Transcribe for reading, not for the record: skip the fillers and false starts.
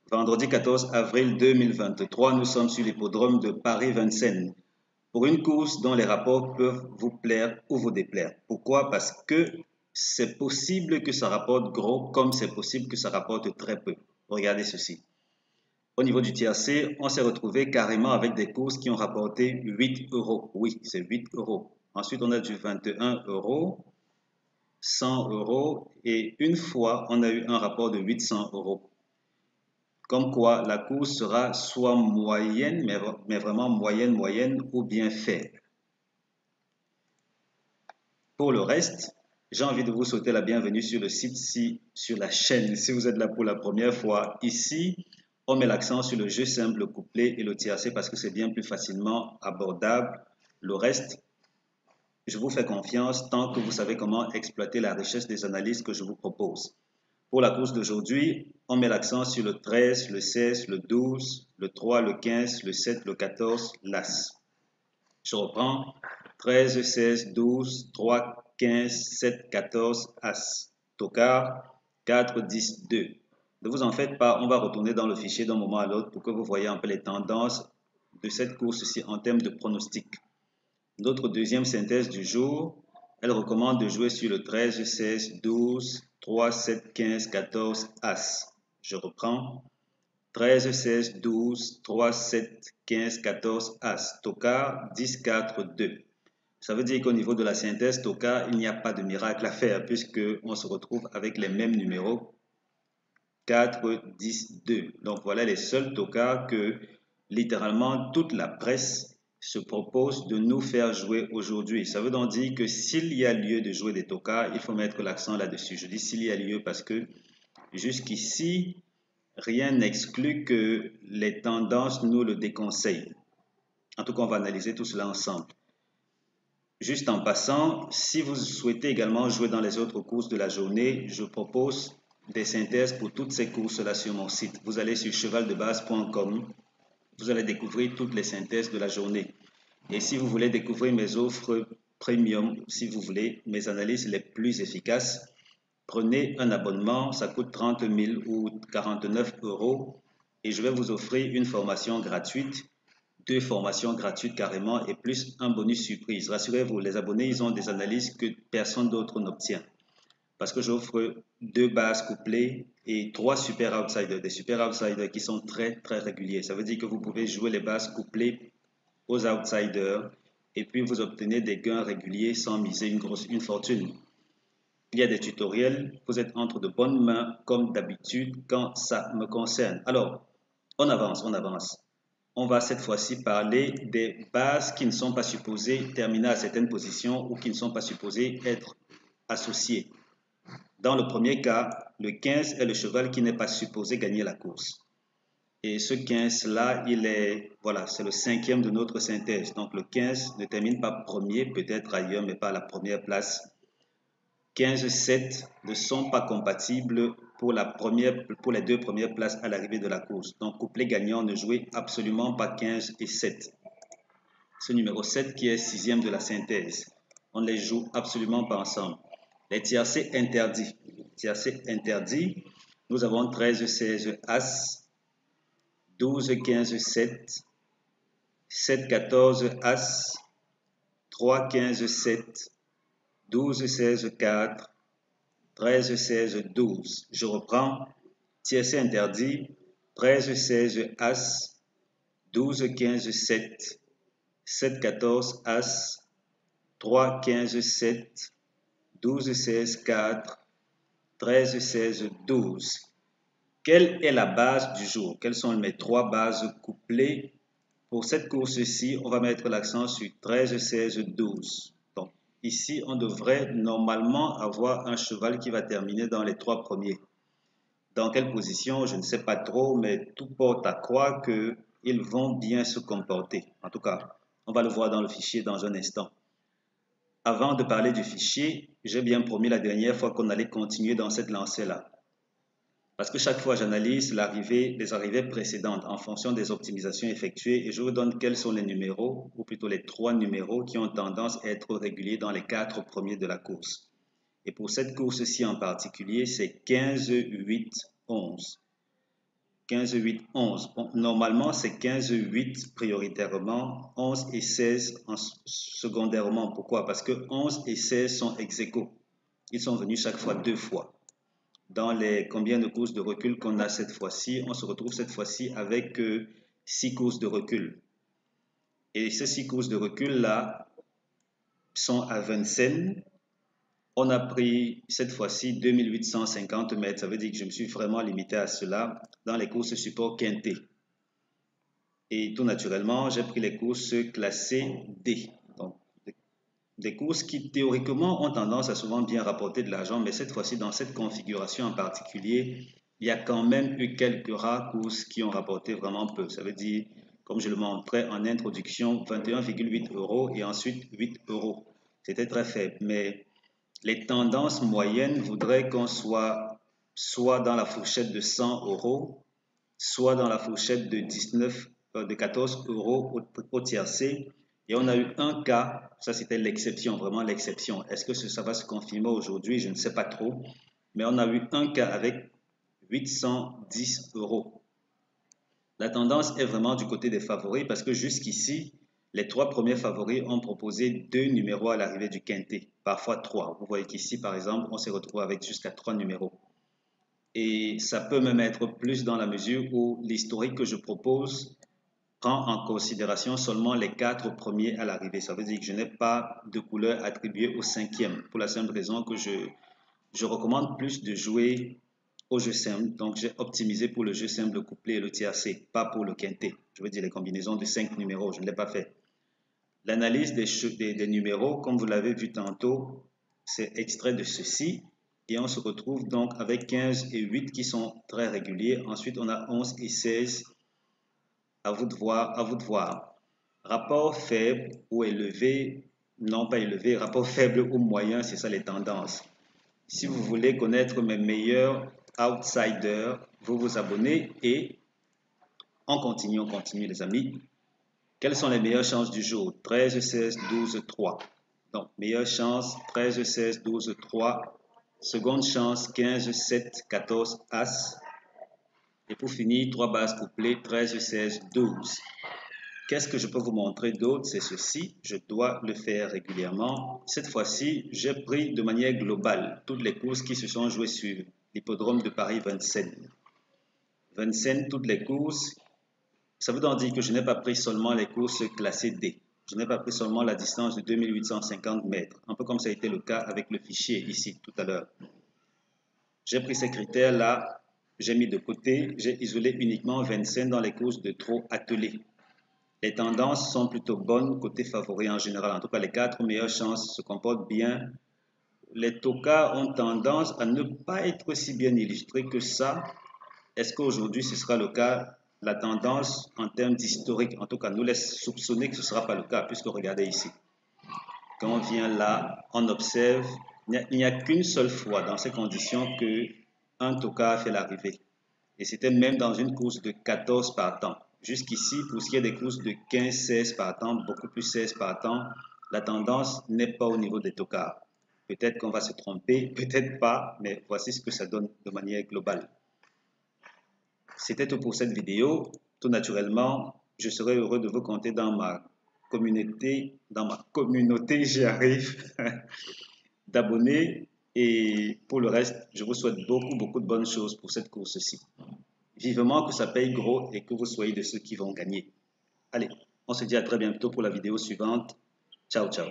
Vendredi 14 avril 2023, nous sommes sur l'hippodrome de Paris-Vincennes pour une course dont les rapports peuvent vous plaire ou vous déplaire. Pourquoi? Parce que c'est possible que ça rapporte gros comme c'est possible que ça rapporte très peu. Regardez ceci. Au niveau du tiercé, on s'est retrouvé carrément avec des courses qui ont rapporté 8 euros. Oui, c'est 8 euros. Ensuite, on a du 21 euros, 100 euros et une fois, on a eu un rapport de 800 euros. Comme quoi, la course sera soit moyenne, mais vraiment moyenne ou bien faible. Pour le reste, j'ai envie de vous souhaiter la bienvenue sur le site, sur la chaîne. Si vous êtes là pour la première fois, ici, on met l'accent sur le jeu simple, le couplet et le tiercé parce que c'est bien plus facilement abordable. Le reste, je vous fais confiance tant que vous savez comment exploiter la richesse des analyses que je vous propose. Pour la course d'aujourd'hui, on met l'accent sur le 13, le 16, le 12, le 3, le 15, le 7, le 14, l'As. Je reprends 13, 16, 12, 3, 15, 7, 14, As. Tocard 4, 10, 2. Ne vous en faites pas, on va retourner dans le fichier d'un moment à l'autre pour que vous voyez un peu les tendances de cette course-ci en termes de pronostic. Notre deuxième synthèse du jour, elle recommande de jouer sur le 13, 16, 12, 3, 7, 15, 14, As. Je reprends. 13, 16, 12, 3, 7, 15, 14, As. Tocard 10, 4, 2. Ça veut dire qu'au niveau de la synthèse Tocard, il n'y a pas de miracle à faire puisqu'on se retrouve avec les mêmes numéros 4, 10, 2. Donc voilà les seuls Tocards que littéralement toute la presse se propose de nous faire jouer aujourd'hui. Ça veut donc dire que s'il y a lieu de jouer des tocards, il faut mettre l'accent là-dessus. Je dis s'il y a lieu parce que jusqu'ici, rien n'exclut que les tendances nous le déconseillent. En tout cas, on va analyser tout cela ensemble. Juste en passant, si vous souhaitez également jouer dans les autres courses de la journée, je propose des synthèses pour toutes ces courses-là sur mon site. Vous allez sur chevaldebase.com. Vous allez découvrir toutes les synthèses de la journée. Et si vous voulez découvrir mes offres premium, si vous voulez, mes analyses les plus efficaces, prenez un abonnement, ça coûte 30 000 ou 49 euros et je vais vous offrir une formation gratuite, 2 formations gratuites carrément et plus un bonus surprise. Rassurez-vous, les abonnés, ils ont des analyses que personne d'autre n'obtient. Parce que j'offre 2 bases couplées et 3 super outsiders, des super outsiders qui sont très réguliers. Ça veut dire que vous pouvez jouer les bases couplées aux outsiders et puis vous obtenez des gains réguliers sans miser une fortune. Il y a des tutoriels, vous êtes entre de bonnes mains comme d'habitude quand ça me concerne. Alors, on avance. On va cette fois-ci parler des bases qui ne sont pas supposées terminer à certaines positions ou qui ne sont pas supposées être associées. Dans le premier cas, le 15 est le cheval qui n'est pas supposé gagner la course. Et ce 15-là, voilà, c'est le 5e de notre synthèse. Donc le 15 ne termine pas premier, peut-être ailleurs, mais pas à la première place. 15-7 ne sont pas compatibles pour les 2 premières places à l'arrivée de la course. Donc couplet gagnant, ne jouez absolument pas 15 et 7. Ce numéro 7 qui est 6e de la synthèse. On ne les joue absolument pas ensemble. Les tiercés interdits. Tiercés interdits, nous avons 13-16 As, 12-15 7, 7-14 As, 3-15 7, 12-16 4, 13-16 12. Je reprends. Tiercé interdit, 13-16 As, 12-15 7, 7-14 As, 3-15 7, 12-16 4, 13-16 12. Quelle est la base du jour? Quelles sont mes 3 bases couplées? Pour cette course-ci, on va mettre l'accent sur 13, 16, 12. Donc, ici, on devrait normalement avoir un cheval qui va terminer dans les 3 premiers. Dans quelle position? Je ne sais pas trop, mais tout porte à croire qu'ils vont bien se comporter. En tout cas, on va le voir dans le fichier dans un instant. Avant de parler du fichier, j'ai bien promis la dernière fois qu'on allait continuer dans cette lancée-là. Parce que chaque fois, j'analyse les arrivées précédentes en fonction des optimisations effectuées et je vous donne quels sont les numéros, ou plutôt les 3 numéros qui ont tendance à être réguliers dans les 4 premiers de la course. Et pour cette course-ci en particulier, c'est 15, 8, 11. 15, 8, 11. Bon, normalement, c'est 15, 8 prioritairement, 11 et 16 secondairement. Pourquoi? Parce que 11 et 16 sont ex aequo. Ils sont venus chaque fois 2 fois. Dans les combien de courses de recul qu'on a cette fois-ci, on se retrouve cette fois-ci avec 6 courses de recul. Et ces 6 courses de recul-là sont à Vincennes. On a pris cette fois-ci 2850 mètres. Ça veut dire que je me suis vraiment limité à cela dans les courses support quinté. Et tout naturellement, j'ai pris les courses classées D. Donc, des courses qui théoriquement ont tendance à souvent bien rapporter de l'argent, mais cette fois-ci, dans cette configuration en particulier, il y a quand même eu quelques rares courses qui ont rapporté vraiment peu. Ça veut dire, comme je le montrais en introduction, 21,8 € et ensuite 8 €. C'était très faible, mais les tendances moyennes voudraient qu'on soit dans la fourchette de 100 €, soit dans la fourchette de 14 € au tiercé. Et on a eu un cas, ça c'était l'exception, vraiment l'exception. Est-ce que ça va se confirmer aujourd'hui? Je ne sais pas trop. Mais on a eu un cas avec 810 €. La tendance est vraiment du côté des favoris parce que jusqu'ici, les 3 premiers favoris ont proposé 2 numéros à l'arrivée du quintet, parfois 3. Vous voyez qu'ici, par exemple, on s'est retrouvé avec jusqu'à 3 numéros. Et ça peut même être plus dans la mesure où l'historique que je propose prend en considération seulement les 4 premiers à l'arrivée. Ça veut dire que je n'ai pas de couleur attribuée au 5e, pour la simple raison que je recommande plus de jouer au jeu simple. Donc j'ai optimisé pour le jeu simple, le couplet et le tiercé, pas pour le quintet. Je veux dire les combinaisons de 5 numéros, je ne l'ai pas fait. L'analyse des numéros, comme vous l'avez vu tantôt, c'est extrait de ceci. Et on se retrouve donc avec 15 et 8 qui sont très réguliers. Ensuite, on a 11 et 16. À vous de voir, à vous de voir. Rapport faible ou élevé, non pas élevé, rapport faible ou moyen, c'est ça les tendances. Si vous voulez connaître mes meilleurs outsiders, vous vous abonnez et on continue les amis. Quelles sont les meilleures chances du jour? 13, 16, 12, 3. Donc, meilleure chance, 13, 16, 12, 3. Seconde chance, 15, 7, 14, As. Et pour finir, 3 bases couplées, 13, 16, 12. Qu'est-ce que je peux vous montrer d'autre? C'est ceci. Je dois le faire régulièrement. Cette fois-ci, j'ai pris de manière globale toutes les courses qui se sont jouées sur l'hippodrome de Paris-Vincennes. Vincennes, toutes les courses. Ça veut donc dire que je n'ai pas pris seulement les courses classées D. Je n'ai pas pris seulement la distance de 2850 mètres, un peu comme ça a été le cas avec le fichier ici tout à l'heure. J'ai pris ces critères-là, j'ai mis de côté, j'ai isolé uniquement Vincennes dans les courses de trot attelées. Les tendances sont plutôt bonnes côté favori en général. En tout cas, les 4 meilleures chances se comportent bien. Les tocards ont tendance à ne pas être si bien illustrés que ça. Est-ce qu'aujourd'hui ce sera le cas? La tendance en termes d'historique, en tout cas, nous laisse soupçonner que ce ne sera pas le cas, puisque regardez ici. Quand on vient là, on observe, il n'y a qu'une seule fois dans ces conditions que un tocard a fait l'arrivée. Et c'était même dans une course de 14 partants. Jusqu'ici, pour ce qui est des courses de 15-16 partants, beaucoup plus 16 partants, la tendance n'est pas au niveau des tocards. Peut-être qu'on va se tromper, peut-être pas, mais voici ce que ça donne de manière globale. C'était tout pour cette vidéo. Tout naturellement, je serai heureux de vous compter dans ma communauté, j'y arrive, d'abonnés. Et pour le reste, je vous souhaite beaucoup de bonnes choses pour cette course-ci. Vivement que ça paye gros et que vous soyez de ceux qui vont gagner. Allez, on se dit à très bientôt pour la vidéo suivante. Ciao, ciao.